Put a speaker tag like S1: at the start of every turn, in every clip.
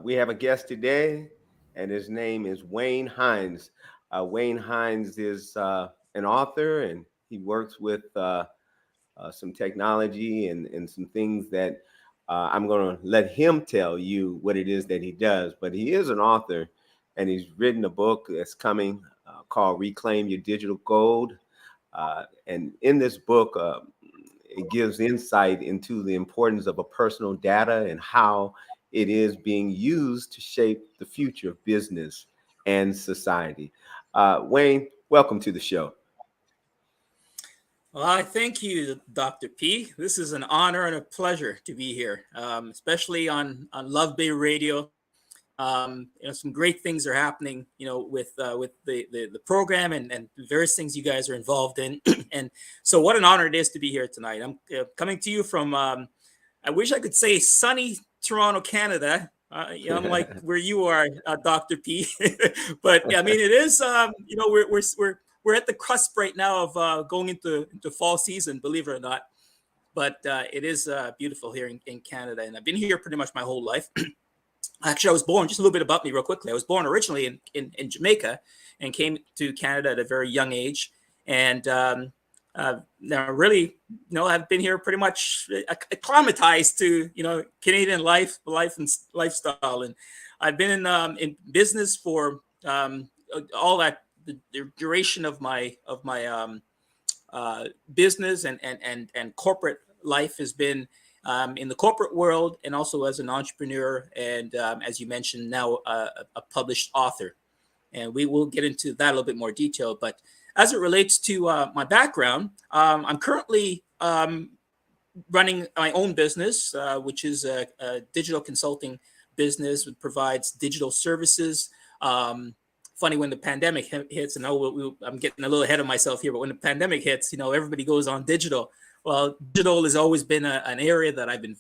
S1: We have a guest today, and his name is Wayne Hinds. Wayne Hinds is an author, and he works with some technology and some things that I'm going to let him tell you what it is that he does. But he is an author, and he's written a book that's coming called Reclaim Your Digital Gold. And in this book, it gives insight into the importance of a personal data and how it is being used to shape the future of business and society. Wayne, welcome to the show.
S2: Well, I thank you, Dr. P. This is an honor and a pleasure to be here, especially on Love Bay Radio. Some great things are happening, with the program and various things you guys are involved in. And so, what an honor it is to be here tonight. I'm coming to you from, I wish I could say sunny Toronto, Canada. Unlike where you are, Dr. P. But I mean, it is. We're at the cusp right now of going into fall season, believe it or not. But it is beautiful here in Canada, and I've been here pretty much my whole life. Actually, I was born, just a little bit about me real quickly. I was born originally in Jamaica and came to Canada at a very young age. And now really, I've been here pretty much acclimatized to, Canadian life and lifestyle. And I've been in business for all that, the duration of my business and corporate life has been in the corporate world, and also as an entrepreneur, and as you mentioned, now a published author. And we will get into that a little bit more detail. But as it relates to my background, I'm currently running my own business, which is a digital consulting business that provides digital services. Funny, when the pandemic hits, and I'm getting a little ahead of myself here, but when the pandemic hits, everybody goes on digital. Well, digital has always been an area that I've been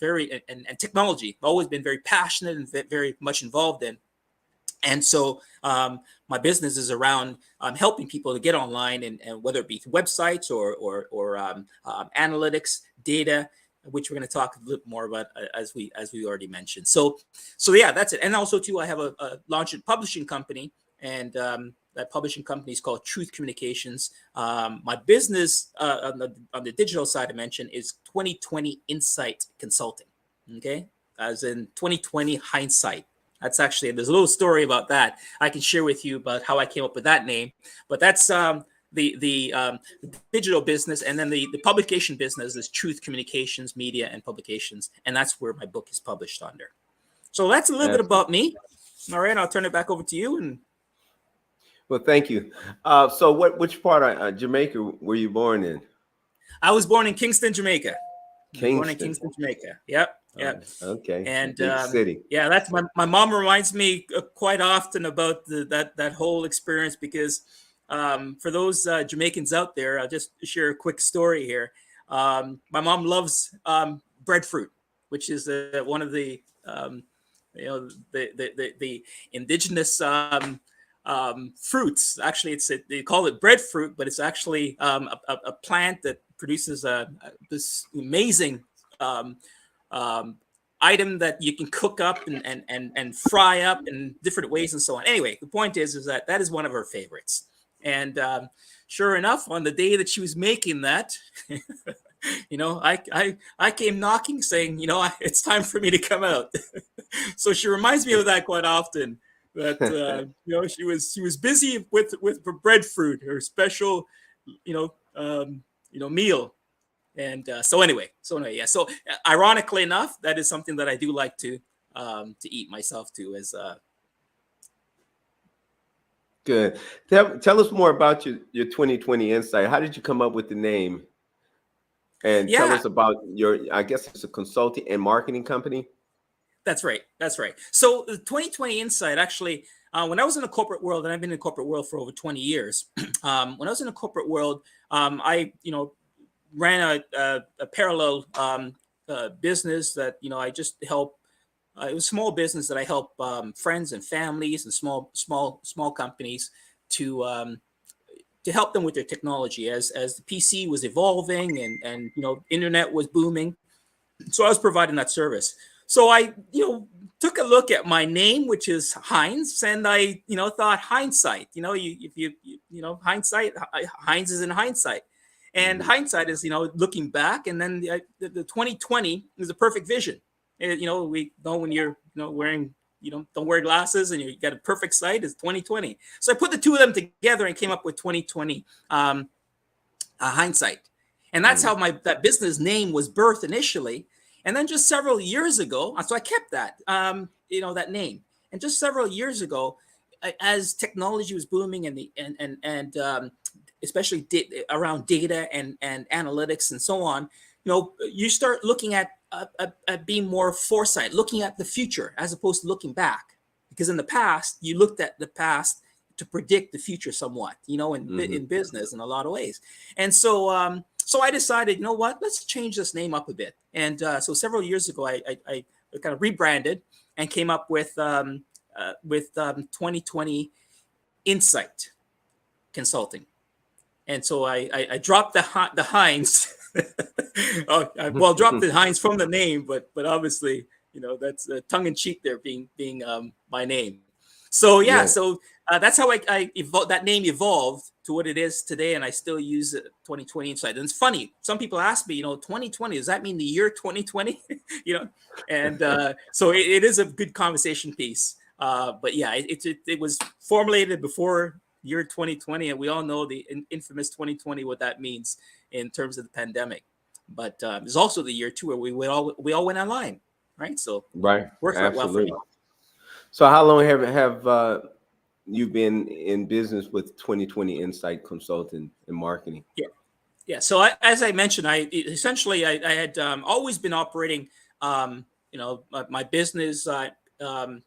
S2: and technology, always been very passionate and very much involved in. And so my business is around helping people to get online, and whether it be websites or analytics, data, which we're going to talk a little more about as we already mentioned. So yeah, that's it. And also too, I have a launched publishing company, and that publishing company is called Truth Communications. My business on the digital side I mentioned is 2020 Insight Consulting. Okay, as in 2020 hindsight. There's a little story about that I can share with you about how I came up with that name. But that's the digital business, and then the publication business is Truth Communications, Media and Publications, and that's where my book is published under. So that's a little bit about me. All right, I'll turn it back over to you.
S1: Well, thank you. So which part of Jamaica were you born in?
S2: I was born in Kingston, Jamaica.
S1: Kingston,
S2: Jamaica. Yep.
S1: Okay.
S2: And
S1: big city.
S2: Yeah, that's my mom reminds me quite often about that whole experience, because for those Jamaicans out there, I'll just share a quick story here. My mom loves breadfruit, which is one of the the indigenous fruits. Actually, they call it breadfruit, but it's actually a plant that produces this amazing item that you can cook up and fry up in different ways and so on. Anyway, the point is that is one of her favorites. And sure enough, on the day that she was making that, I came knocking, saying, it's time for me to come out. So she reminds me of that quite often. That she was busy with breadfruit, her special, meal. And so anyway, yeah. So ironically enough, that is something that I do like to eat myself too. As
S1: Good. Tell us more about your 2020 Insight. How did you come up with the name? And tell us about I guess it's a consulting and marketing company.
S2: That's right. So the 2020 Insight, actually, when I was in the corporate world, and I've been in the corporate world for over 20 years, when I was in the corporate world, I ran a parallel business that I just help. It was a small business that I help friends and families and small companies to help them with their technology as the PC was evolving and internet was booming. So I was providing that service. So I took a look at my name, which is Hinds, and I, thought hindsight. Hindsight. Hinds is in hindsight, and
S1: Hmm.
S2: hindsight is looking back, and then the 2020 is a perfect vision. We know when you're wearing don't wear glasses and you got a perfect sight is 2020. So I put the two of them together and came up with 2020 hindsight, and that's how
S1: Mm.
S2: my that business name was birthed initially. And then just several years ago, so I kept that that name. And just several years ago, as technology was booming and the and especially around data and analytics and so on, you start looking at being more foresight, looking at the future as opposed to looking back. Because in the past, you looked at the past to predict the future somewhat, in
S1: Hmm.
S2: business in a lot of ways. And so I decided, what, let's change this name up a bit. And so several years ago, I kind of rebranded and came up with 2020 Insight Consulting. And so I dropped the Hinds. Well, dropped the Hinds from the name, but obviously, that's tongue in cheek there, being my name. So yeah,
S1: Yeah.
S2: so that's how that name evolved to what it is today, and I still use it, 2020 Insight. And it's funny, some people ask me, 2020, does that mean the year 2020? you know, and so it is a good conversation piece. But yeah, it was formulated before year 2020, and we all know the infamous 2020, what that means in terms of the pandemic. But it's also the year too where we all went online, right? So
S1: Right.
S2: worked out well for me.
S1: Absolutely. So how long have you been in business with 2020 Insight Consulting and Marketing?
S2: Yeah, yeah. So as I mentioned, I had always been operating, my business on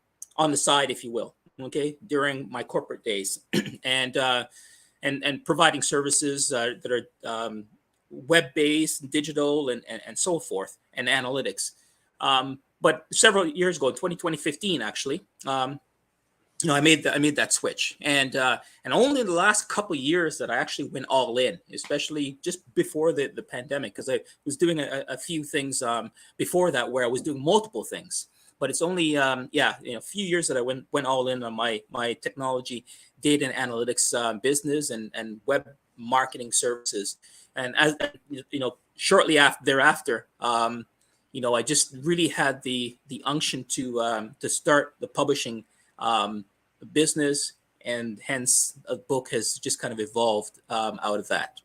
S2: the side, if you will, okay, during my corporate days, and and providing services that are web based, digital, and so forth, and analytics. But several years ago, 2015, actually, I made that switch, and only in the last couple of years that I actually went all in, especially just before the pandemic, because I was doing a few things before that where I was doing multiple things. But it's only a few years that I went all in on my technology, data and analytics business and web marketing services. And as shortly after thereafter, I just really had the unction to start the publishing business, and hence a book has just kind of evolved out of that.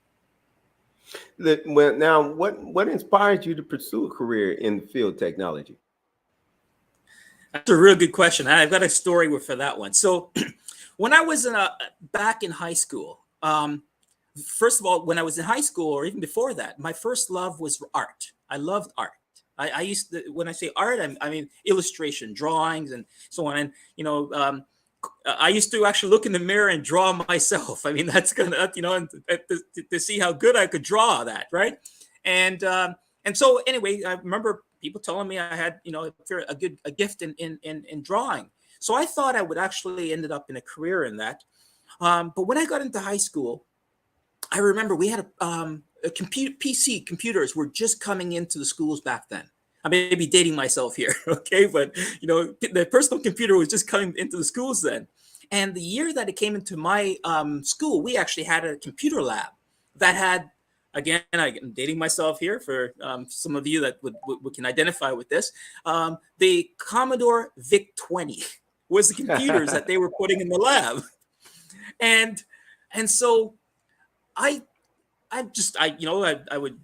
S1: Well, now, what inspired you to pursue a career in field technology?
S2: That's a real good question. I've got a story for that one. So when I was back in high school, first of all, when I was in high school or even before that, my first love was art. I loved art. I used to, when I say art, I mean illustration, drawings, and so on. And I used to actually look in the mirror and draw myself. I mean, that's gonna, to see how good I could draw that, right? And and so anyway, I remember people telling me I had, a gift in drawing. So I thought I would actually ended up in a career in that. But when I got into high school, I remember we had a computers were just coming into the schools back then. I may be dating myself here, okay? But the personal computer was just coming into the schools then. And the year that it came into my school, we actually had a computer lab that had, again, I'm dating myself here for some of you that would can identify with this. The Commodore VIC 20 was the computers that they were putting in the lab, and so I I would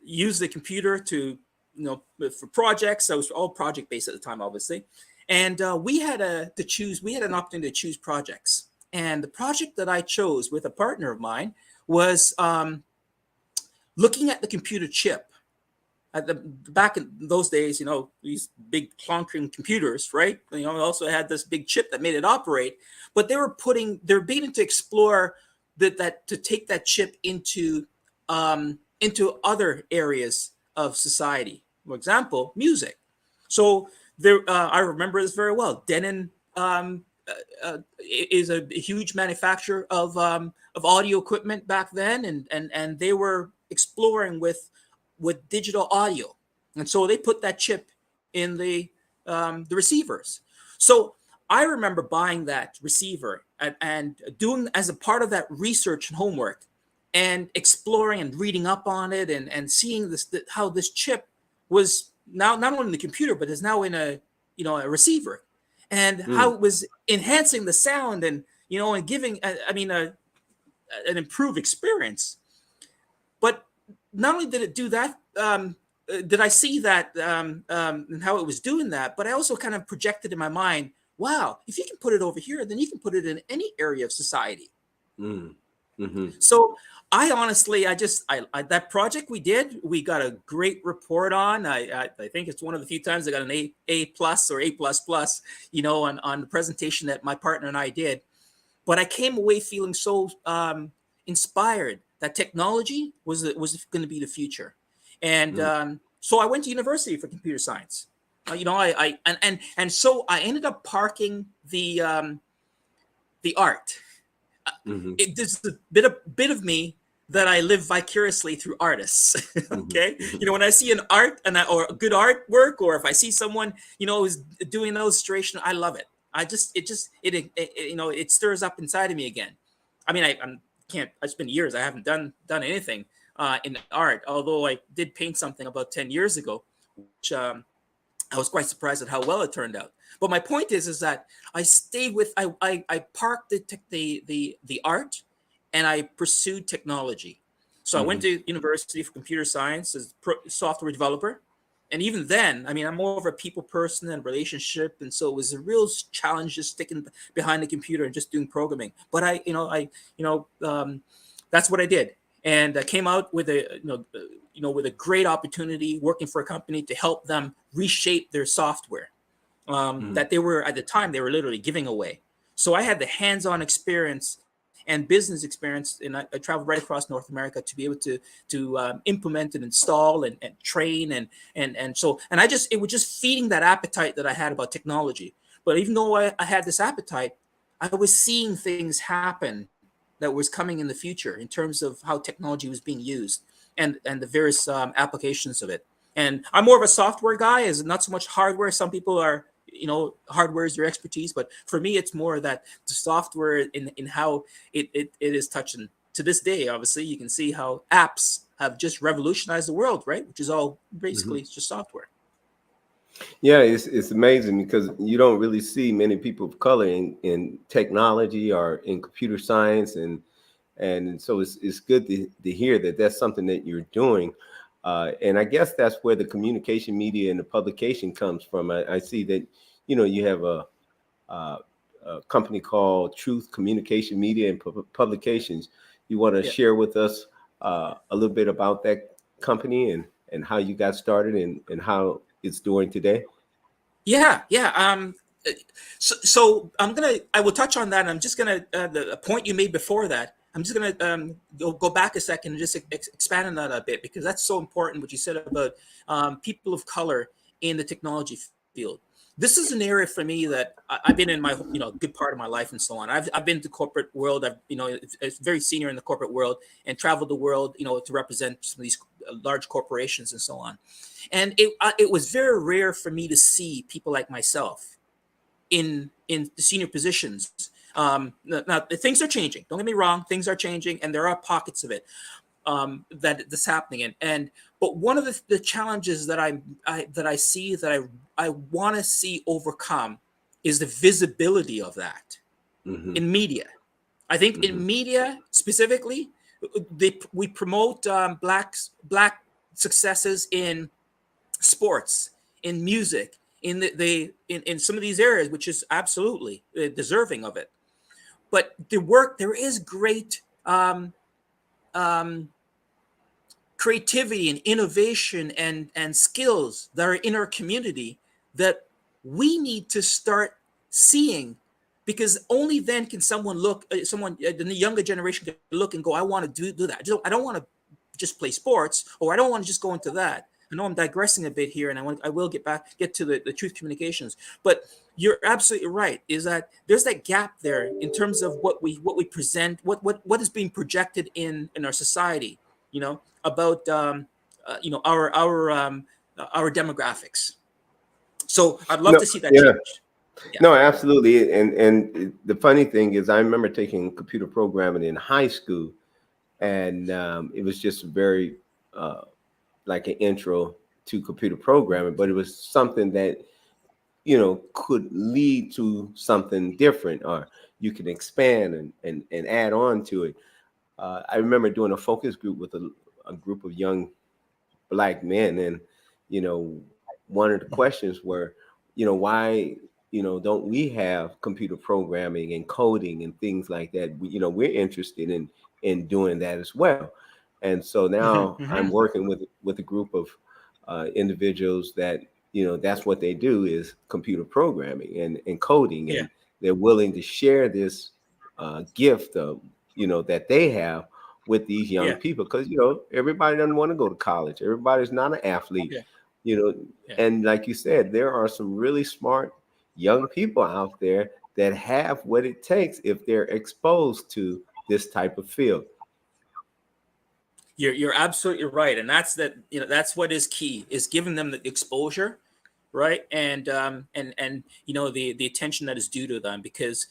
S2: use the computer to for projects. I was all project based at the time, obviously, and we had to choose. We had an opportunity to choose projects, and the project that I chose with a partner of mine was looking at the computer chip. At the back in those days, these big clunking computers, right? Also had this big chip that made it operate, but they're beginning to explore that to take that chip into other areas of society. For example, music. So there, I remember this very well. Denon is a huge manufacturer of audio equipment back then, and they were exploring with digital audio, and so they put that chip in the the receivers. So I remember buying that receiver and doing as a part of that research and homework and exploring and reading up on it and seeing this how this chip was now not only in the computer but is now in a a receiver, and how
S1: Mm,
S2: it was enhancing the sound and and giving an improved experience. But not only did it do that, did I see that and how it was doing that, but I also kind of projected in my mind, wow, if you can put it over here, then you can put it in any area of society.
S1: mm, mm-hmm,
S2: So I honestly, I that project we did, we got a great report on. I think it's one of the few times I got an A plus or A plus plus, on the presentation that my partner and I did. But I came away feeling so inspired that technology was going to be the future, and
S1: mm,
S2: so I went to university for computer science. I and so I ended up parking the art.
S1: mm-hmm,
S2: There's a bit of me that I live vicariously through artists.
S1: mm-hmm,
S2: Okay,
S1: mm-hmm.
S2: when I see an art or a good artwork, or if I see someone who's doing an illustration, I love it. It stirs up inside of me again. I mean, I can't. It's been years. I haven't done anything in art. Although I did paint something about 10 years ago, which I was quite surprised at how well it turned out. But my point is that I stayed with I parked the art, and I pursued technology. So I went
S1: Mm-hmm.
S2: to university for computer science as software developer, and even then, I mean, I'm more of a people person and relationship, and so it was a real challenge just sticking behind the computer and just doing programming. But that's what I did, and I came out with with a great opportunity working for a company to help them reshape their software that they were at the time they were literally giving away. So I had the hands-on experience and business experience, and I traveled right across North America to be able to implement and install and train and it was just feeding that appetite that I had about technology. But even though I had this appetite, I was seeing things happen that was coming in the future in terms of how technology was being used and the various applications of it. And I'm more of a software guy, as not so much hardware. Some people are, hardware is their expertise, but for me, it's more that the software in how it is touching to this day. Obviously, you can see how apps have just revolutionized the world, right? Which is all
S1: Mm-hmm.
S2: basically it's just software.
S1: Yeah, it's amazing because you don't really see many people of color in technology or in computer science, and so it's good to hear that that's something that you're doing, and I guess that's where the communication media and the publication comes from. I see that you have a, a company called Truth Communication Media and Publications. You want to
S2: Yeah.
S1: share with us a little bit about that company and how you got started and how it's doing today?
S2: Yeah, yeah. So I will touch on that. And I'm just gonna the point you made before that. I'm just gonna go back a second and just expand on that a bit, because that's so important. What you said about people of color in the technology field. This is an area for me that I've been in my good part of my life and so on. I've been to corporate world. I've it's very senior in the corporate world and traveled the world to represent some of these large corporations and so on. And it was very rare for me to see people like myself in the senior positions. Now things are changing. Don't get me wrong, things are changing, and there are pockets of it that's happening. And but one of the challenges that I see that I want to see overcome is the visibility of that
S1: Hmm.
S2: in media. I think
S1: Hmm.
S2: in media specifically, we promote black successes in sports, in music, in some of these areas, which is absolutely deserving of it. But there is great um, creativity and innovation and skills that are in our community that we need to start seeing, because only then can the younger generation can look and go, I want to do that. I don't want to just play sports, or I don't want to just go into that. I know I'm digressing a bit here, and I will get to the truth communications. But you're absolutely right, is that there's that gap there in terms of what we present, what is being projected in our society, about our demographics. So I'd love
S1: No,
S2: to see that
S1: yeah,
S2: change. Yeah.
S1: no, absolutely. And the funny thing is, I remember taking computer programming in high school, and it was just very uh, like an intro to computer programming, but it was something that could lead to something different, or you can expand and add on to it. I remember doing a focus group with a group of young black men, and you know one of the questions were, why don't we have computer programming and coding and things like that? We're interested in doing that as well. And so
S2: Hmm.
S1: now I'm
S2: Hmm.
S1: working with a group of individuals that that's what they do, is computer programming and coding,
S2: Yeah.
S1: and they're willing to share this gift of that they have with these young
S2: Yeah.
S1: people, because everybody doesn't want to go to college. Everybody's not an athlete,
S2: Yeah.
S1: you know.
S2: Yeah.
S1: And like you said, there are some really smart young people out there that have what it takes if they're exposed to this type of field.
S2: You're absolutely right, and that's what is key, is giving them the exposure, right? And the attention that is due to them, because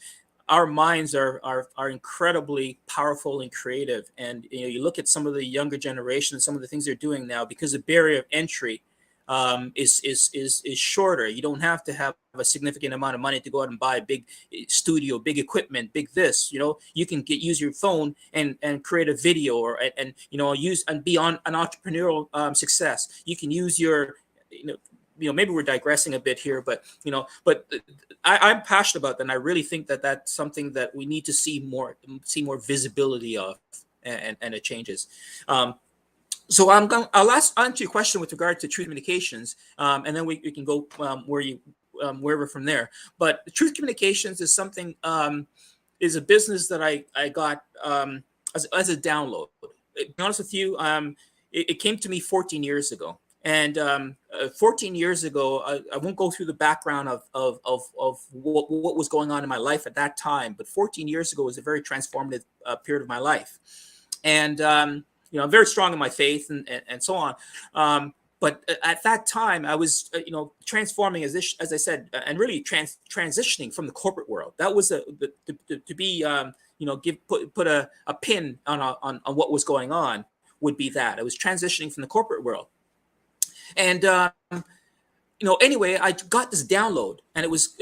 S2: our minds are incredibly powerful and creative. And you look at some of the younger generation, some of the things they're doing now, because the barrier of entry is shorter. You don't have to have a significant amount of money to go out and buy a big studio, big equipment, big this. You can use your phone and create a video, or and use and be on an entrepreneurial success. You can use your you know maybe we're digressing a bit here, but I'm passionate about that, and I really think that that's something that we need to see more visibility of, and it changes. So I'll answer your question with regard to truth communications, and then we can go wherever from there. But truth communications is something, is a business that I got as a download. To be honest with you, it came to me 14 years ago. And 14 years ago, I won't go through the background of what was going on in my life at that time, but 14 years ago was a very transformative period of my life. And I'm very strong in my faith, and so on. But at that time, I was transforming, as I said, and really transitioning from the corporate world. That was to be put a pin on what was going on, would be that I was transitioning from the corporate world. And anyway, I got this download, and it was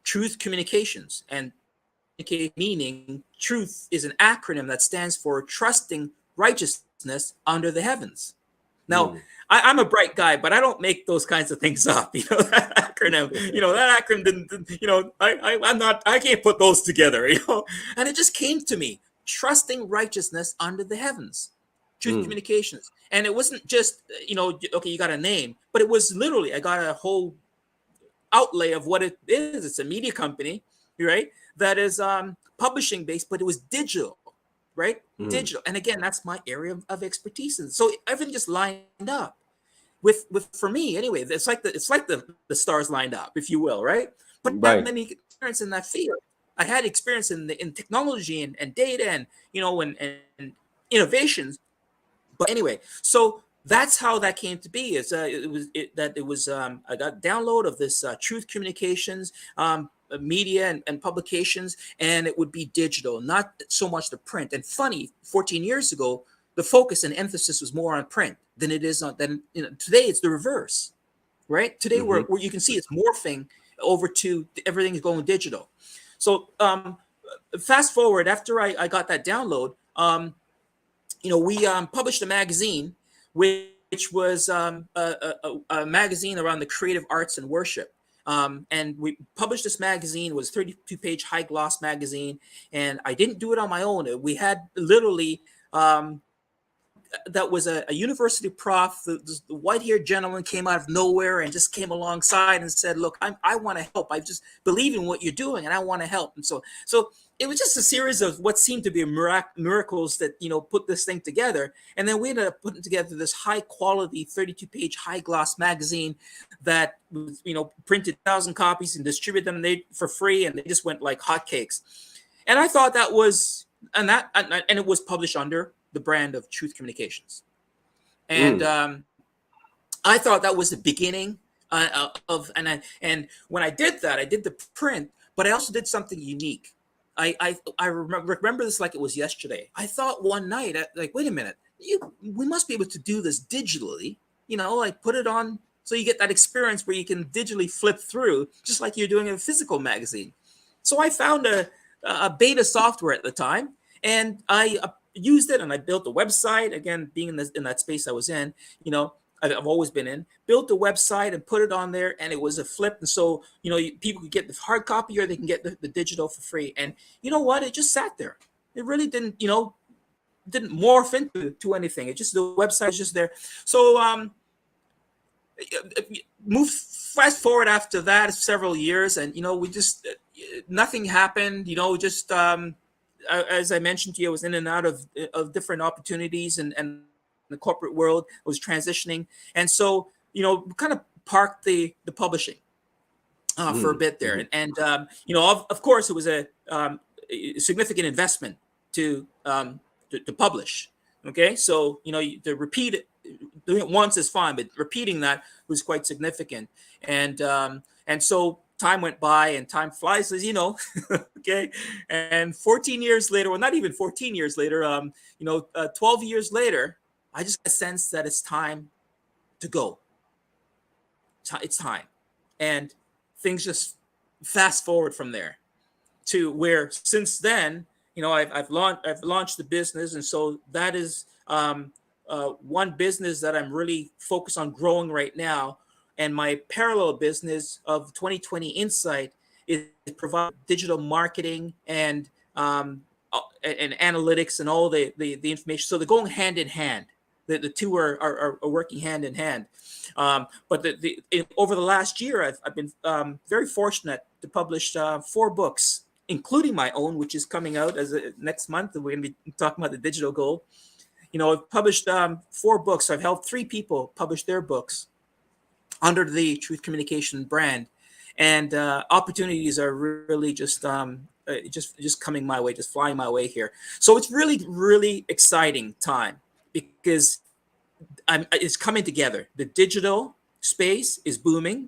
S2: truth communications. And meaning truth is an acronym that stands for trusting righteousness under the heavens. Now,
S1: Mm.
S2: I'm a bright guy, but I don't make those kinds of things up. That acronym, that acronym didn't, I'm not, I can't put those together, and it just came to me: trusting righteousness under the heavens, truth
S1: Mm.
S2: communications. And it wasn't just, okay, you got a name, but it was literally, I got a whole outlay of what it is. It's a media company, right? That is publishing based, but it was digital, right?
S1: Mm.
S2: Digital. And again, that's my area of expertise. And so everything just lined up with for me anyway. It's like the stars lined up, if you will, right? But that
S1: Right.
S2: many experience in that field. I had experience in technology and data, and and innovations. But anyway, so that's how that came to be. I got download of this Truth Communications media and publications, and it would be digital, not so much the print. And funny, 14 years ago, the focus and emphasis was more on print than it is on than today. It's the reverse, right? Today,
S1: Hmm.
S2: where you can see it's morphing over to everything is going digital. So fast forward, after I got that download. We published a magazine, which was a magazine around the creative arts and worship. And we published this magazine. It was a 32-page high gloss magazine, and I didn't do it on my own. We had literally someone that was a university prof. The white-haired gentleman came out of nowhere and just came alongside and said, "Look, I want to help. I just believe in what you're doing, and I want to help." And so it was just a series of what seemed to be miracles that put this thing together. And then we ended up putting together this high quality 32-page high gloss magazine that was printed 1,000 copies and distributed them for free, and they just went like hotcakes. And I thought that was and it was published under the brand of Truth Communications. And
S1: Mm.
S2: I thought that was the beginning And when I did that, I did the print, but I also did something unique. I remember this like it was yesterday. I thought one night, like, wait a minute, we must be able to do this digitally. Like put it on so you get that experience where you can digitally flip through, just like you're doing in a physical magazine. So I found a beta software at the time, and I used it, and I built a website. Again, being in that space I was in, I've always been in. Built a website and put it on there, and it was a flip. And so, people could get the hard copy or they can get the digital for free. And you know what? It just sat there. It really didn't morph into anything. It just, the website is just there. So move fast forward after that several years, and we just nothing happened. Just as I mentioned to you, I was in and out of different opportunities, and the corporate world was transitioning, and so kind of parked the publishing for a bit there, and of course it was a significant investment to publish. Okay, so to repeat it, doing it once is fine, but repeating that was quite significant, and so time went by, and time flies, as you know. Okay, and 14 years later, well, not even 14 years later, 12 years later, I just sense that it's time to go. It's time, and things just fast forward from there to where since then, I've launched the business, and so that is one business that I'm really focused on growing right now. And my parallel business of 2020 Insight is provide digital marketing and analytics and all the information. So they're going hand in hand. The two are working hand in hand. But over the last year, I've been very fortunate to publish 4 books, including my own, which is coming out next month. We're going to be talking about the digital gold. I've published 4 books. I've helped 3 people publish their books under the Truth Communication brand, and opportunities are really just coming my way, just flying my way here. So it's really, really exciting time because it's coming together. The digital space is booming.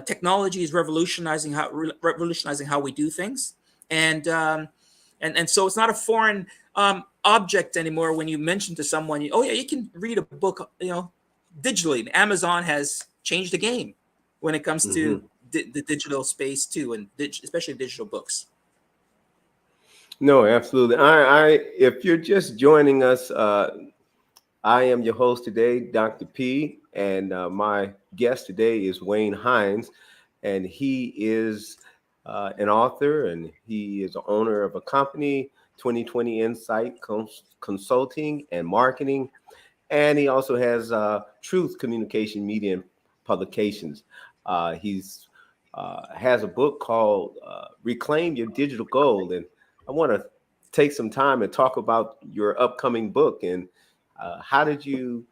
S2: Technology is revolutionizing how we do things, and so it's not a foreign object anymore when you mention to someone, oh yeah, you can read a book, digitally. Amazon has changed the game when it comes to the digital space too, and especially digital books.
S1: No, absolutely. If you're just joining us, I am your host today, Dr. P, and my guest today is Wayne Hinds, and he is an author, and he is the owner of a company, 2020 Insight Consulting and Marketing, and he also has Truth Communication Media and Publications. He's has a book called Reclaim Your Digital Gold, and I want to take some time and talk about your upcoming book. And how did you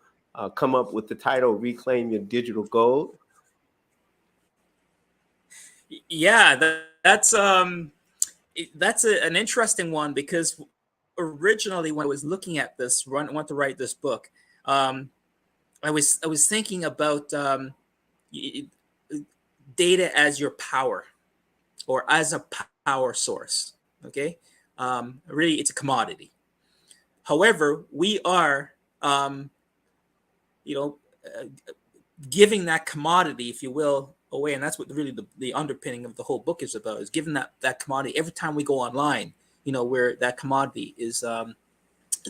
S1: come up with the title Reclaim Your Digital Gold?
S2: Yeah, that's an interesting one, because originally when I was looking at this, want to write this book, I was thinking about data as your power, or as a power source. Okay, really, it's a commodity. However, we are, giving that commodity, if you will, away, and that's what really the underpinning of the whole book is about: is giving that commodity every time we go online. Where that commodity is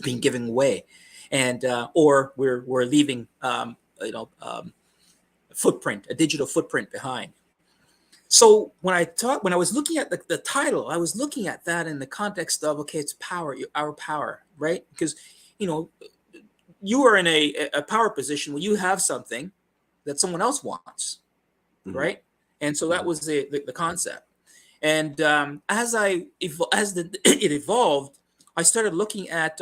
S2: being given away, and or we're leaving a digital footprint behind. So when I was looking at the title, I was looking at that in the context of, okay, it's power, our power, right? Because you are in a power position where you have something that someone else wants, right? And so that was the concept. And it evolved, I started looking at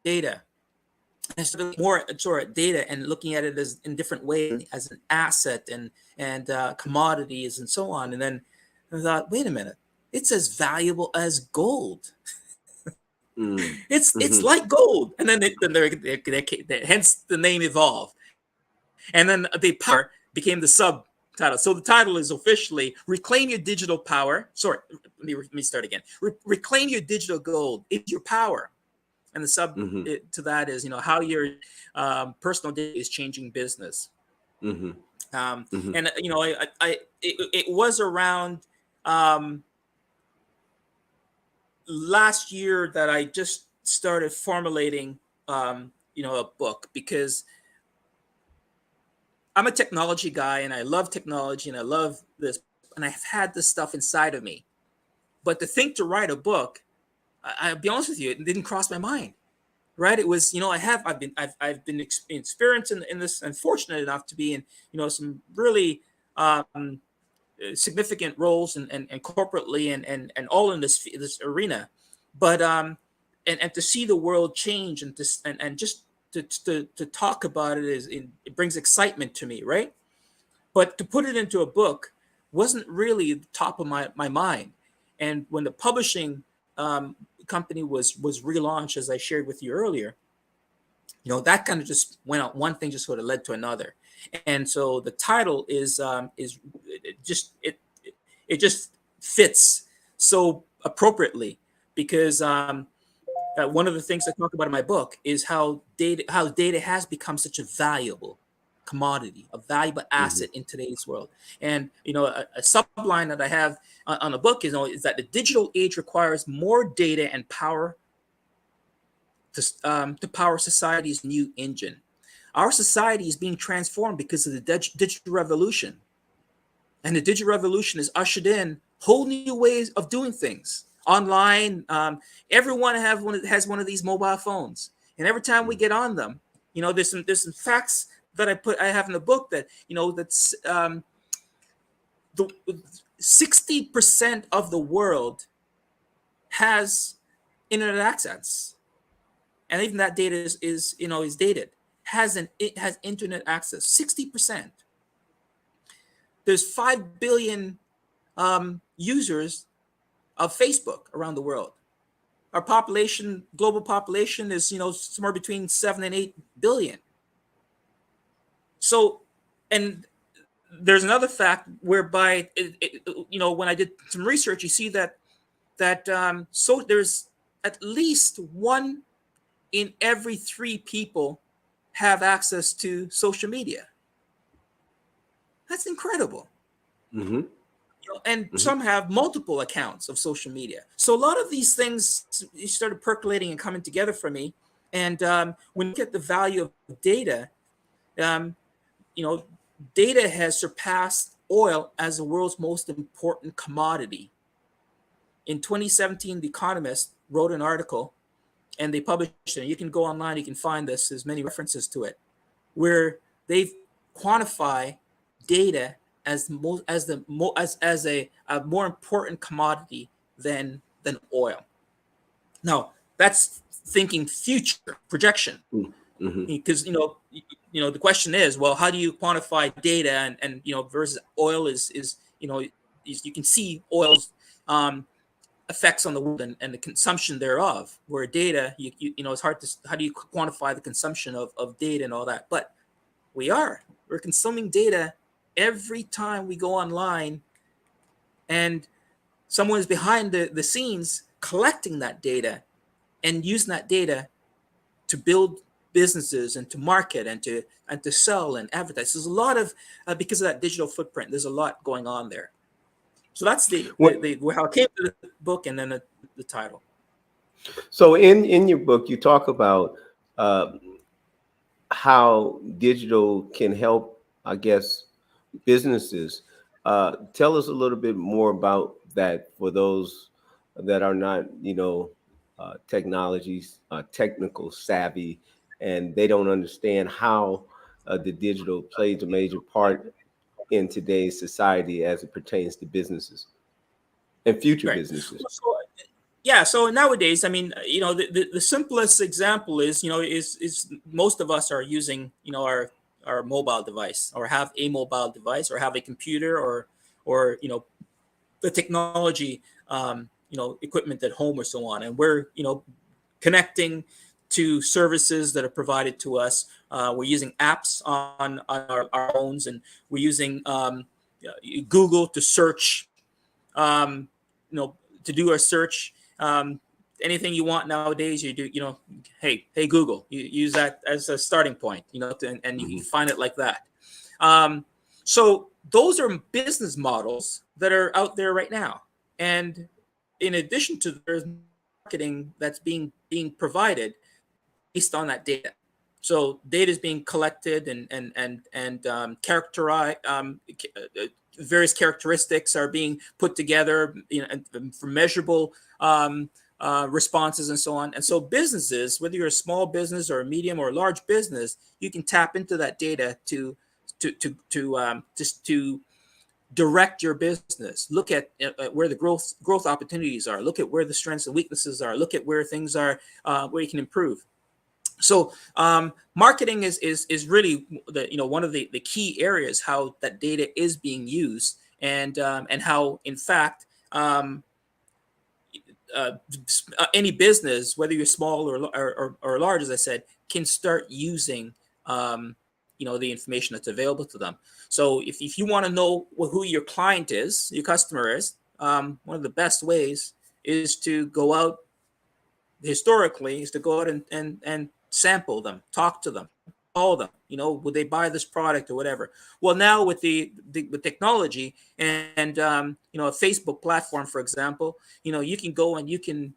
S2: data. I started more at data and looking at it as in different ways, as an asset and commodities and so on. And then I thought, wait a minute, it's as valuable as gold. It's like gold. And then hence the name evolved. And then the power became the subtitle. So the title is officially "Reclaim Your Digital Power." Sorry, let me start again. Reclaim your digital gold. It's your power, and the sub
S1: Mm-hmm.
S2: to that is how your personal data is changing business.
S1: Mm-hmm.
S2: Um,
S1: Mm-hmm.
S2: and it was around um, last year that I just started formulating a book, because I'm a technology guy and I love technology and I love this, and I've had this stuff inside of me. But to think to write a book, I'll be honest with you, it didn't cross my mind. Right? It was, I've been experienced in this, and fortunate enough to be in some really um, significant roles and corporately and all in this arena. But and to see the world change and just to talk about it it brings excitement to me, right? But to put it into a book wasn't really the top of my mind. And when the publishing company was relaunched, as I shared with you earlier, that kind of just went out. One thing just sort of led to another, and so the title is it just fits so appropriately, because one of the things I talk about in my book is how data has become such a valuable commodity, a valuable
S1: Mm-hmm.
S2: asset in today's world. And a subline that I have on the book is that the digital age requires more data and power to power society's new engine. Our society is being transformed because of the digital revolution, and the digital revolution has ushered in whole new ways of doing things online. Everyone has one of these mobile phones, and every time we get on them, there's some facts that I have in the book that that's the 60% of the world has internet access, and even that data is dated. It has internet access. 60%. There's 5 billion users of Facebook around the world. Our global population, is somewhere between 7 and 8 billion. So, and there's another fact whereby when I did some research, you see that there's at least one in every three people have access to social media. That's incredible.
S1: Mm-hmm.
S2: And
S1: Mm-hmm.
S2: some have multiple accounts of social media. So a lot of these things started percolating and coming together for me. And when you look at the value of data, um, you know, data has surpassed oil as the world's most important commodity. In 2017, The Economist wrote an article, and they published it. You can go online, you can find this. There's many references to it, where they quantify data as most as the as a more important commodity than oil. Now that's thinking future projection,
S1: Mm-hmm.
S2: because the question is, well, how do you quantify data, and versus oil is you can see oil's um, effects on the world, and the consumption thereof, where data it's hard to, how do you quantify the consumption of data and all that. But we're consuming data every time we go online, and someone is behind the scenes collecting that data and using that data to build businesses and to market and to sell and advertise. There's a lot of because of that digital footprint, there's a lot going on there. So that's
S1: What,
S2: how it came to the book, and then the title.
S1: so in your book, you talk about uh, how digital can help, I guess, businesses. Tell us a little bit more about that for those that are not, technical savvy, and they don't understand how the digital plays a major part in today's society as it pertains to businesses and future
S2: Right.
S1: businesses.
S2: So, yeah. So nowadays, I mean, the simplest example is most of us are using our mobile device, or have a mobile device, or have a computer, or the technology equipment at home, or so on, and we're connecting to services that are provided to us. We're using apps on our phones, and we're using Google to search, to do our search. Anything you want nowadays, you do, hey Google, you use that as a starting point, and you
S1: Hmm.
S2: find it like that. Um, so those are business models that are out there right now. And in addition to, there's marketing that's being provided based on that data. So data is being collected and characterized. Various characteristics are being put together, for measurable responses and so on. And so businesses, whether you're a small business or a medium or a large business, you can tap into that data to direct your business. Look at where the growth opportunities are. Look at where the strengths and weaknesses are. Look at where things are, where you can improve. So marketing is really one of the key areas how that data is being used, and how, in fact, uh, any business, whether you're small or large, as I said, can start using the information that's available to them. So if you want to know who your client is, your customer is, one of the best ways is to go out, historically, is to go out and sample them, talk to them, call them. Would they buy this product or whatever? Well, now with the technology and a Facebook platform, for example, you can go and you can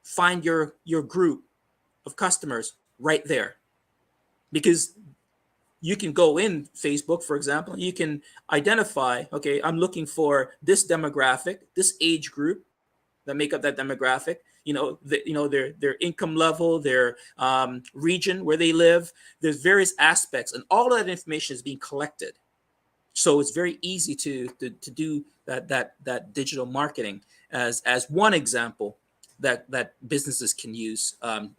S2: find your group of customers right there, because you can go in Facebook, for example, you can identify, okay, I'm looking for this demographic, this age group that make up that demographic, their income level, their region where they live. There's various aspects, and all of that information is being collected. So it's very easy to do that digital marketing as one example that businesses can use,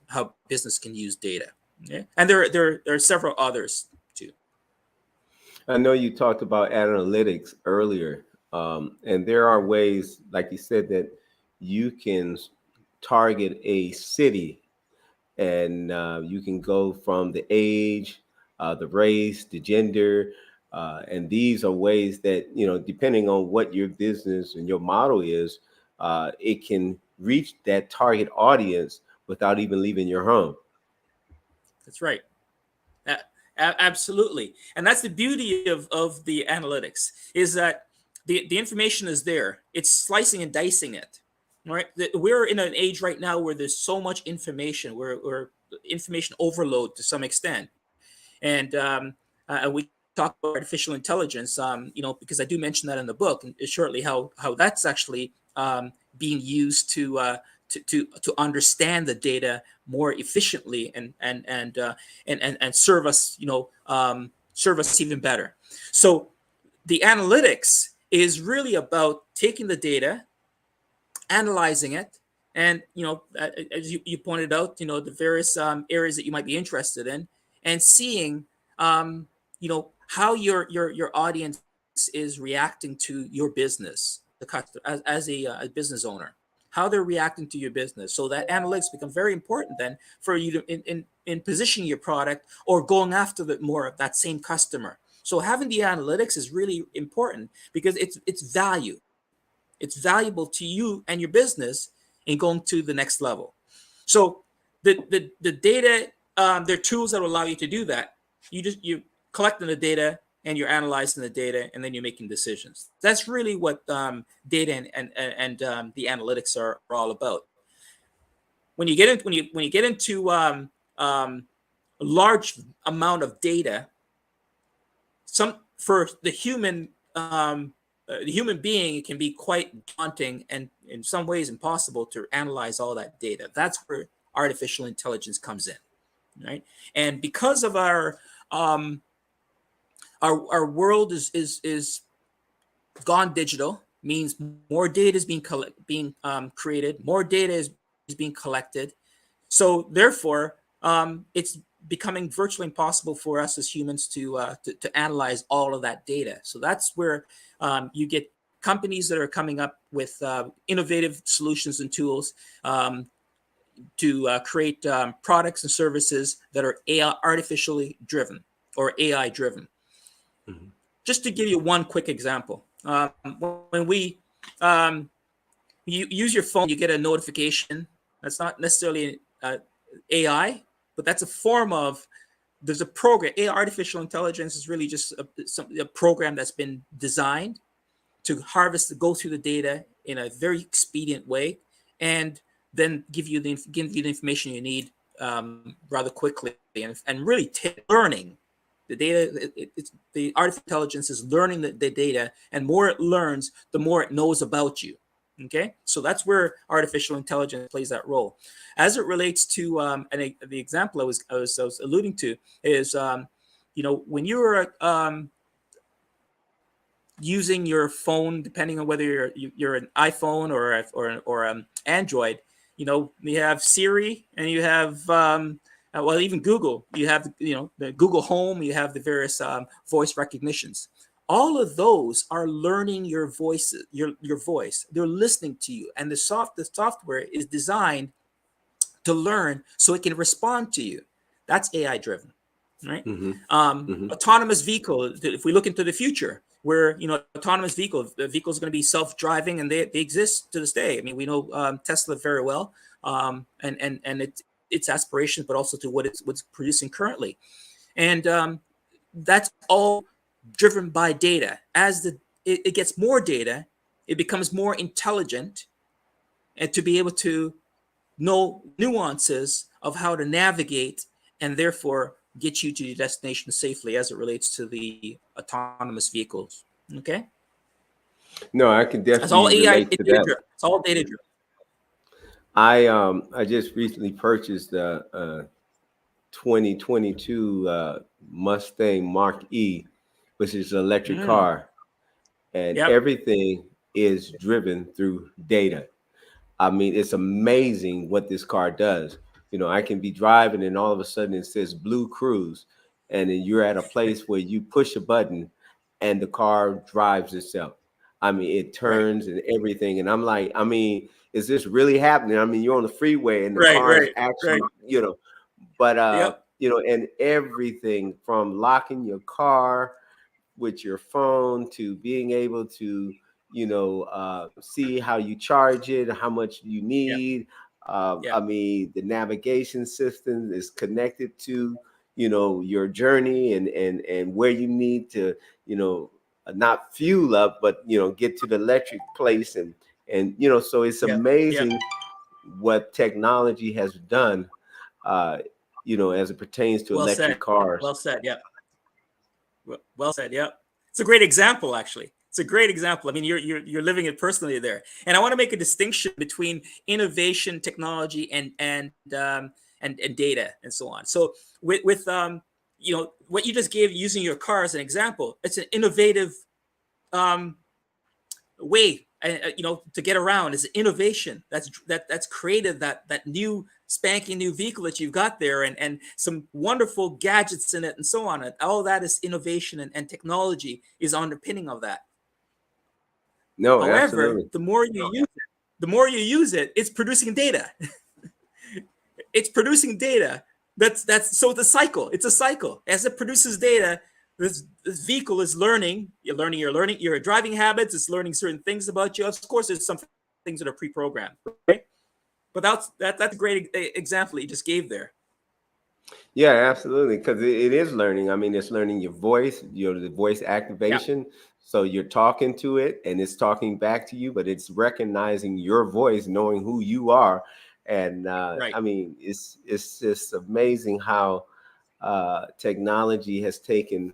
S2: how business can use data. Okay? And there are several others too.
S1: I know you talked about analytics earlier, and there are ways, like you said, that you can target a city, and you can go from the age, the race, the gender, and these are ways that, depending on what your business and your model is, it can reach that target audience without even leaving your home.
S2: That's right. A- Absolutely. And that's the beauty of the analytics, is that the information is there. It's slicing and dicing it. Right. We're in an age right now where there's so much information, we're information overload to some extent. And we talk about artificial intelligence, because I do mention that in the book, and shortly, how that's actually being used to understand the data more efficiently, and serve us even better. So the analytics is really about taking the data, analyzing it, and as you pointed out, the various areas that you might be interested in, and seeing how your audience is reacting to your business, the customer, as a business owner, how they're reacting to your business. So that analytics become very important then for you to in positioning your product or going after more of that same customer. So having the analytics is really important, because it's value. It's valuable to you and your business in going to the next level. So the data, there are tools that will allow you to do that. You collecting the data, and you're analyzing the data, and then you're making decisions. That's really what data and the analytics are all about. When you get into a large amount of data, some for the human being, it can be quite daunting and in some ways impossible to analyze all that data. That's where artificial intelligence comes in, right? And because of um, our world is gone digital, means more data is being created, more data is being collected. So therefore, it's becoming virtually impossible for us as humans to analyze all of that data. So that's where you get companies that are coming up with innovative solutions and tools. create products and services that are AI, artificially driven or AI driven.
S1: Mhm.
S2: Just to give you one quick example, when we um, you use your phone, you get a notification. That's not necessarily AI, but that's a form of, there's a program. AI, artificial intelligence, is really just a program that's been designed to go through the data in a very expedient way, and then give you the information you need rather quickly, and really learning the data. It's the artificial intelligence is learning the data, and more it learns, the more it knows about you. Okay, so that's where artificial intelligence plays that role. As it relates to the example I was alluding to is, when you're using your phone, depending on whether you're an iPhone or Android, you have Siri, and you have well, even Google. You have the Google Home. You have the various voice recognitions. All of those are learning your voices, your voice. They're listening to you, and the software is designed to learn so it can respond to you. That's AI driven, right?
S1: Mhm. Mhm.
S2: Autonomous vehicle. If we look into the future, where autonomous the vehicles are going to be self-driving, and they exist to this day. I mean, we know Tesla very well, and its aspirations, but also to what's producing currently, and that's all driven by data. As it gets more data, it becomes more intelligent, and to be able to know nuances of how to navigate, and therefore get you to your destination safely, as it relates to the autonomous vehicles. Okay,
S1: No, I can
S2: that's all
S1: definitely
S2: AI.
S1: relate
S2: It's
S1: to
S2: data
S1: that.
S2: driven. It's all data driven.
S1: I just recently purchased a, 2022 Mustang Mark E, which is an electric
S2: Mm,
S1: car, and
S2: yep.
S1: everything is driven through data. I mean, it's amazing what this car does. I can be driving and all of a sudden it says Blue Cruise, and then you're at a place where you push a button and the car drives itself. I mean, it
S2: Right.
S1: turns and everything. And I'm like, I mean, is this really happening? I mean, you're on the freeway and the
S2: Right.
S1: car is
S2: Right.
S1: actually,
S2: Right.
S1: but
S2: Yep.
S1: and everything from locking your car with your phone to being able to see how you charge it, how much you
S2: Yep.
S1: need. I
S2: Yep.
S1: mean, the navigation system is connected to your journey and where you need to you know not fuel up, but get to the electric place, and so it's
S2: Yep. Yep.
S1: amazing what technology has done, uh, as it pertains to
S2: Well said.
S1: electric cars.
S2: Well said. Yep. Well said. Yep. It's a great example, actually. It's a great example. I mean, you're living it personally there. And I want to make a distinction between innovation, technology, and data, and so on. So with what you just gave, using your car as an example, it's an innovative um, way, to get around. Is innovation that's created that new spanking new vehicle that you've got there, and some wonderful gadgets in it, and so on. And all that is innovation, and technology is underpinning of that.
S1: No,
S2: However,
S1: absolutely.
S2: the more you use it, it's producing data. It's producing data. That's so the cycle. It's a cycle. As it produces data, this vehicle is learning. You're learning your driving habits. It's learning certain things about you. Of course, there's some things that are pre-programmed, right? But that's a great example that you just gave there.
S1: Yeah, absolutely. Because it is learning. I mean, it's learning your voice, the voice
S2: Yeah.
S1: activation. So you're talking to it and it's talking back to you, but it's recognizing your voice, knowing who you are. And
S2: Right.
S1: I mean, it's just amazing how technology has taken.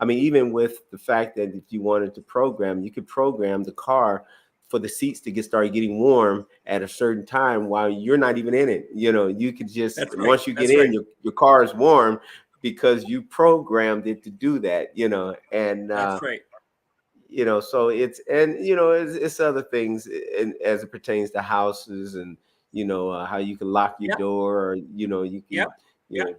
S1: I mean, even with the fact that if you wanted to program, you could program the car for the seats to get started getting warm at a certain time while you're not even in it. You could just,
S2: That's right.
S1: once you get
S2: That's right.
S1: in, your car is warm because you programmed it to do that. And
S2: That's right.
S1: so it's other things, and as it pertains to houses, and how you can lock your
S2: Yep.
S1: door, or you
S2: Yep.
S1: can you
S2: Yep.
S1: know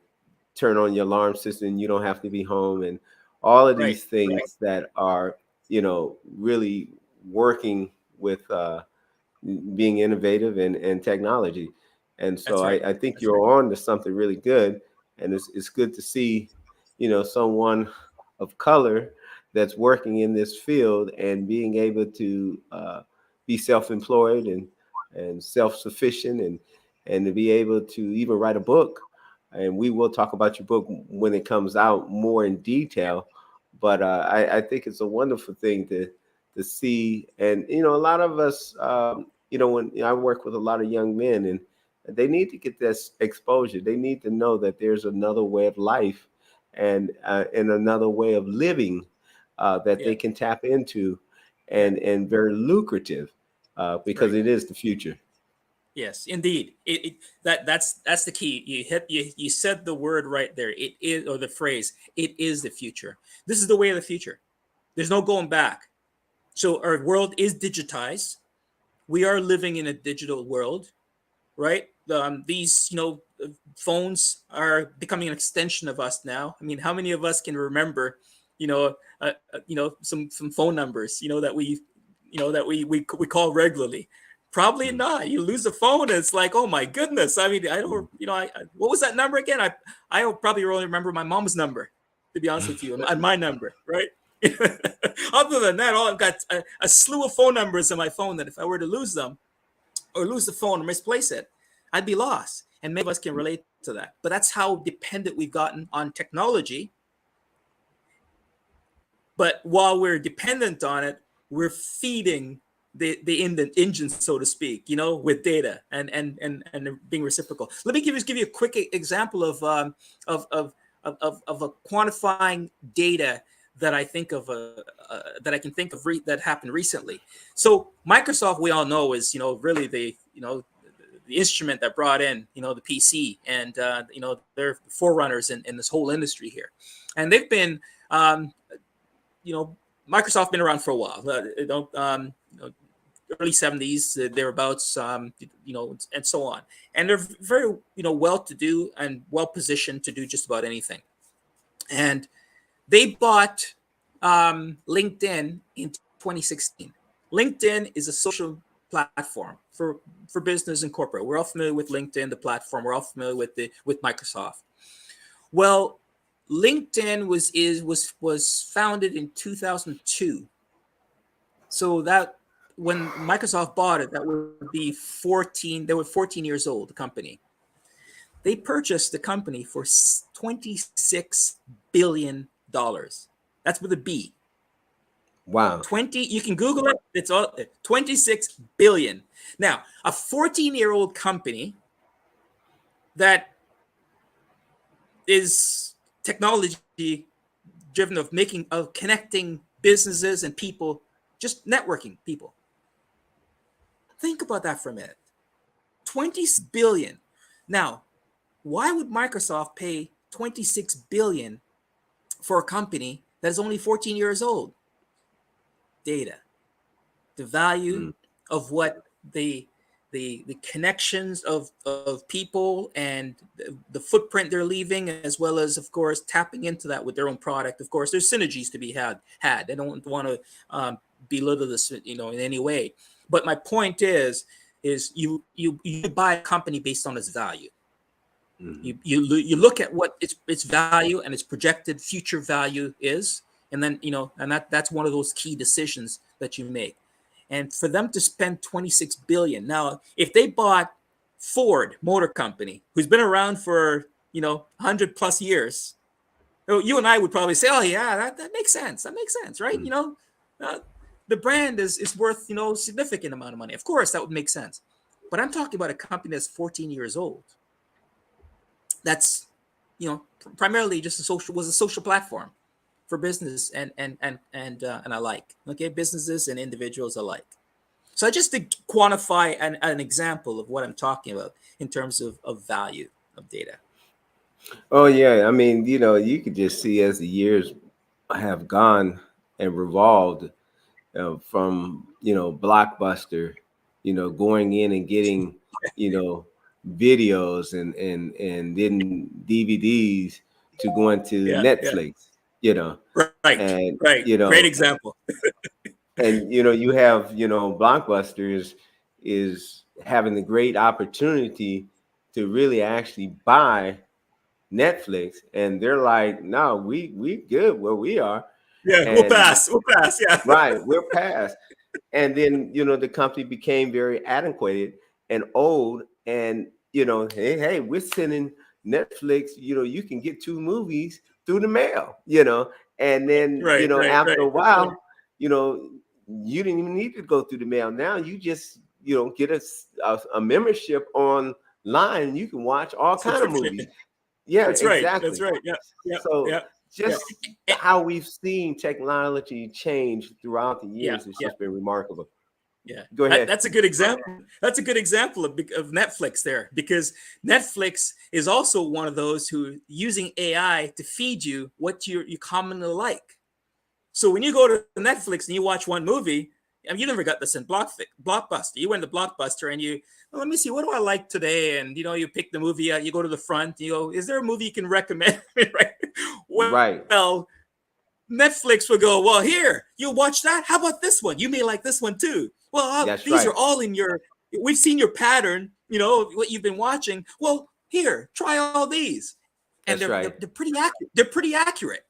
S1: turn on your alarm system, and you don't have to be home, and all of
S2: Right.
S1: these
S2: Right.
S1: things that are really working with being innovative and technology. And so
S2: That's right.
S1: I think
S2: That's right.
S1: you're on to something really good, and it's good to see, someone of color that's working in this field and being able to be self-employed and self-sufficient, and to be able to even write a book. And we will talk about your book when it comes out more in detail. But I think it's a wonderful thing to see. And a lot of us, when I work with a lot of young men, and they need to get this exposure. They need to know that there's another way of life, and another way of living that
S2: Yeah.
S1: they can tap into,
S2: Yeah.
S1: and very lucrative, because
S2: Right.
S1: it is the future.
S2: Yes, indeed. That's the key. You said the word right there. It is, or the phrase. It is the future. This is the way of the future. There's no going back. So our world is digitized. We are living in a digital world, right? These phones are becoming an extension of us now. I mean, how many of us can remember, some phone numbers, that we call regularly? Probably
S1: Mm.
S2: not. You lose a phone, and it's like, oh my goodness. I mean, I don't, what was that number again? I probably only remember my mom's number, to be honest with you, and my number, right? Other than that, I've got a slew of phone numbers in my phone that if I were to lose them, or lose the phone or misplace it, I'd be lost. And many of us can relate to that. But that's how dependent we've gotten on technology. But while we're dependent on it, we're feeding the engine, so to speak, with data and being reciprocal. Let me give you a quick example of of of a quantifying data that I think of that I can think of that happened recently. So Microsoft, we all know, is really the instrument that brought in the PC, and they're forerunners in this whole industry here, and they've been um, you know Microsoft been around for a while. Early 70s, thereabouts, and so on. And they're very, well to do and well positioned to do just about anything. And they bought LinkedIn in 2016. LinkedIn is a social platform for business and corporate. We're all familiar with LinkedIn, the platform. We're all familiar with Microsoft. Well, LinkedIn was founded in 2002. So that when Microsoft bought it, that would be 14. They were 14 years old. The company. They purchased the company for $26 billion. That's with a B.
S1: Wow.
S2: 20. You can Google it. It's all 26 billion. Now, a 14-year-old company that is technology driven, of connecting businesses and people, just networking people. Think about that for a minute. 26 billion. Now, why would Microsoft pay 26 billion for a company that is only 14 years old? Data, the value
S1: Mm.
S2: of what the connections of people, and the footprint they're leaving, as well as, of course, tapping into that with their own product. Of course, there's synergies to be had. I don't want to belittle this, in any way. But my point is you buy a company based on its value.
S1: Mhm.
S2: You look at what its value and its projected future value is, and then and that's one of those key decisions that you make. And for them to spend 26 billion. Now, if they bought Ford Motor Company, who's been around for 100 plus years, you and I would probably say, oh yeah, that makes sense. That makes sense, right?
S1: Mm.
S2: Uh, the brand is worth significant amount of money. Of course, that would make sense. But I'm talking about a company that's 14 years old. That's primarily just a social platform for business and alike. Okay, businesses and individuals alike. So just to quantify an example of what I'm talking about in terms of value of data.
S1: Oh yeah, I mean, you could just see as the years have gone and revolved, from Blockbuster, going in and getting you know videos and then DVDs, to going to
S2: Yeah, yeah.
S1: Netflix, you know,
S2: Right,
S1: and
S2: right. Great example.
S1: you have Blockbuster is having the great opportunity to really actually buy Netflix, and they're like, no, we good where we are.
S2: Yeah, we'll
S1: And
S2: pass. We'll pass. Yeah.
S1: right, we're past. And then, the company became very antiquated and old. And, hey, we're sending Netflix, you can get 2 movies through the mail, and then,
S2: Right. Right.
S1: after a
S2: Right. Right.
S1: while, you know, you didn't even need to go through the mail. Now you just, get a membership online. You can watch all kind of
S2: Subscription.
S1: movies. Yeah,
S2: That's right. That's
S1: exactly.
S2: right. Yeah. Yeah.
S1: So
S2: Yeah. Yeah.
S1: just
S2: Eh,
S1: how we've seen technology change throughout the
S2: yeah.
S1: years has
S2: Yeah.
S1: just been remarkable.
S2: Yeah,
S1: Go ahead.
S2: that's a good example. That's a good example of Netflix there, because Netflix is also one of those who using AI to feed you what you commonly like. So when you go to Netflix and you watch one movie, I mean, you never got this in Blockbuster. You went to Blockbuster and well, let me see, what do I like today? And you pick the movie out. You go to the front. You go, is there a movie you can recommend? Right.
S1: Right.
S2: Well, Netflix will go, well, here, you watch that. How about this one? You may like this one too. Well,
S1: That's
S2: these
S1: right.
S2: are all we've seen your pattern, what you've been watching. Well, here, try all these. And
S1: That's right.
S2: they're pretty accurate. They're pretty accurate.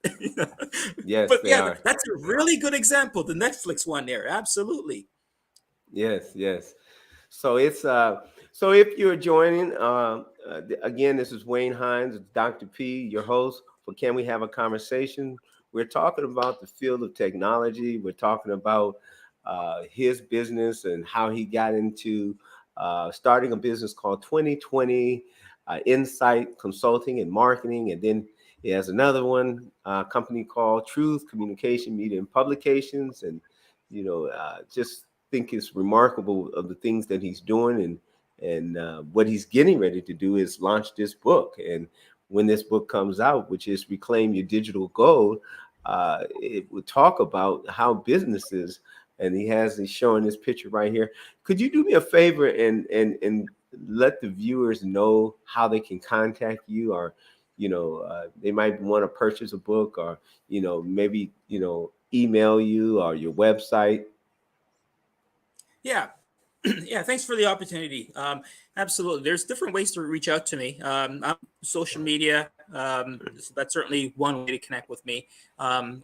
S1: Yes,
S2: But
S1: they
S2: yeah,
S1: are.
S2: that's a really good example, the Netflix one there. Absolutely.
S1: Yes, yes. So so if you're joining, again, this is Wayne Hinds, Dr. P, your host for Can We Have a Conversation? We're talking about the field of technology. We're talking about his business and how he got into starting a business called 2020 Insight Consulting and Marketing. And then he has another one, company called Truth Communication Media and Publications. And, just think it's remarkable of the things that he's doing, and what he's getting ready to do is launch this book. And when this book comes out, which is Reclaim Your Digital Gold, it will talk about how businesses, and he's showing this picture right here. Could you do me a favor and let the viewers know how they can contact you, or they might want to purchase a book, or maybe email you or your website?
S2: Yeah. Yeah, thanks for the opportunity. Absolutely. There's different ways to reach out to me. I'm social media. So that's certainly one way to connect with me.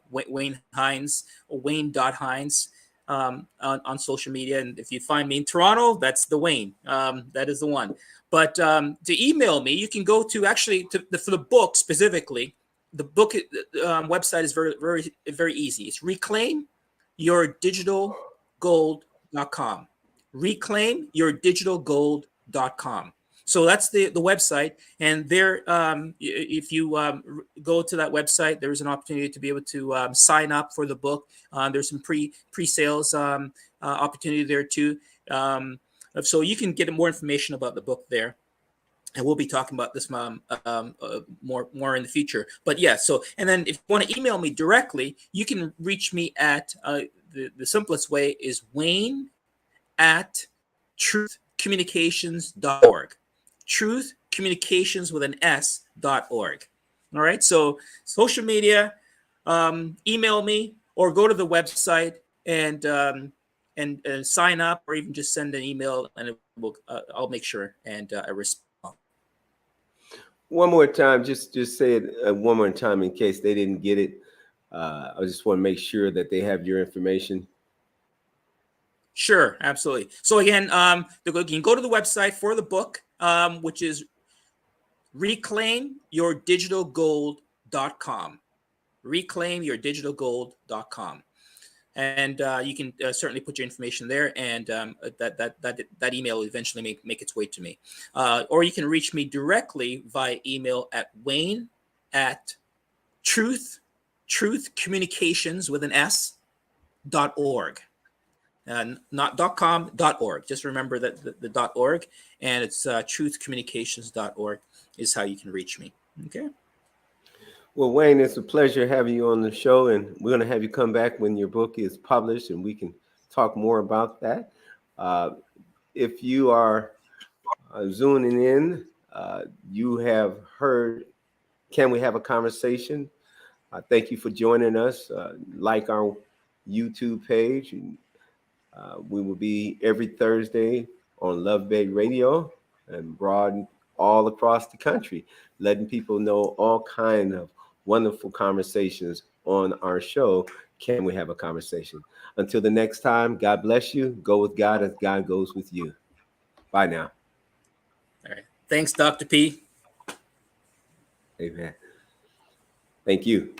S2: Wayne Hinds, Wayne.Hinds on social media. And if you find me in Toronto, that's the Wayne. That is the one. But to email me, you can go to actually for the book specifically. The book website is very, very, very easy. It's reclaimyourdigitalgold.com. Reclaimyourdigitalgold.com. So that's the website. And there, if you go to that website, there's an opportunity to be able to sign up for the book. There's some pre-sales opportunity there too. So you can get more information about the book there, and we'll be talking about this more in the future. But yeah, so, and then if you want to email me directly, you can reach me at the simplest way is Wayne at truthcommunications.org. Truthcommunications with an S.org. All right. So social media, email me, or go to the website and sign up, or even just send an email, and I'll make sure and I respond.
S1: One more time, just say it one more time in case they didn't get it. I just want to make sure that they have your information.
S2: Sure, absolutely. So again, you can go to the website for the book, which is reclaimyourdigitalgold.com. Reclaimyourdigitalgold.com. And you can certainly put your information there, and that email will eventually make its way to me. Or you can reach me directly via email at Wayne at truthcommunications with an S.org. Not .com, .org. Just remember that the .org, and it's truthcommunications.org is how you can reach me. Okay.
S1: Well, Wayne, it's a pleasure having you on the show, and we're going to have you come back when your book is published, and we can talk more about that. If you are zooming in, you have heard Can We Have a Conversation? Thank you for joining us. Like our YouTube page. We will be every Thursday on Love Bay Radio and broad all across the country, letting people know all kind of wonderful conversations on our show. Can we have a conversation? Until the next time, God bless you. Go with God as God goes with you. Bye now.
S2: All right. Thanks, Dr. P.
S1: Amen. Thank you.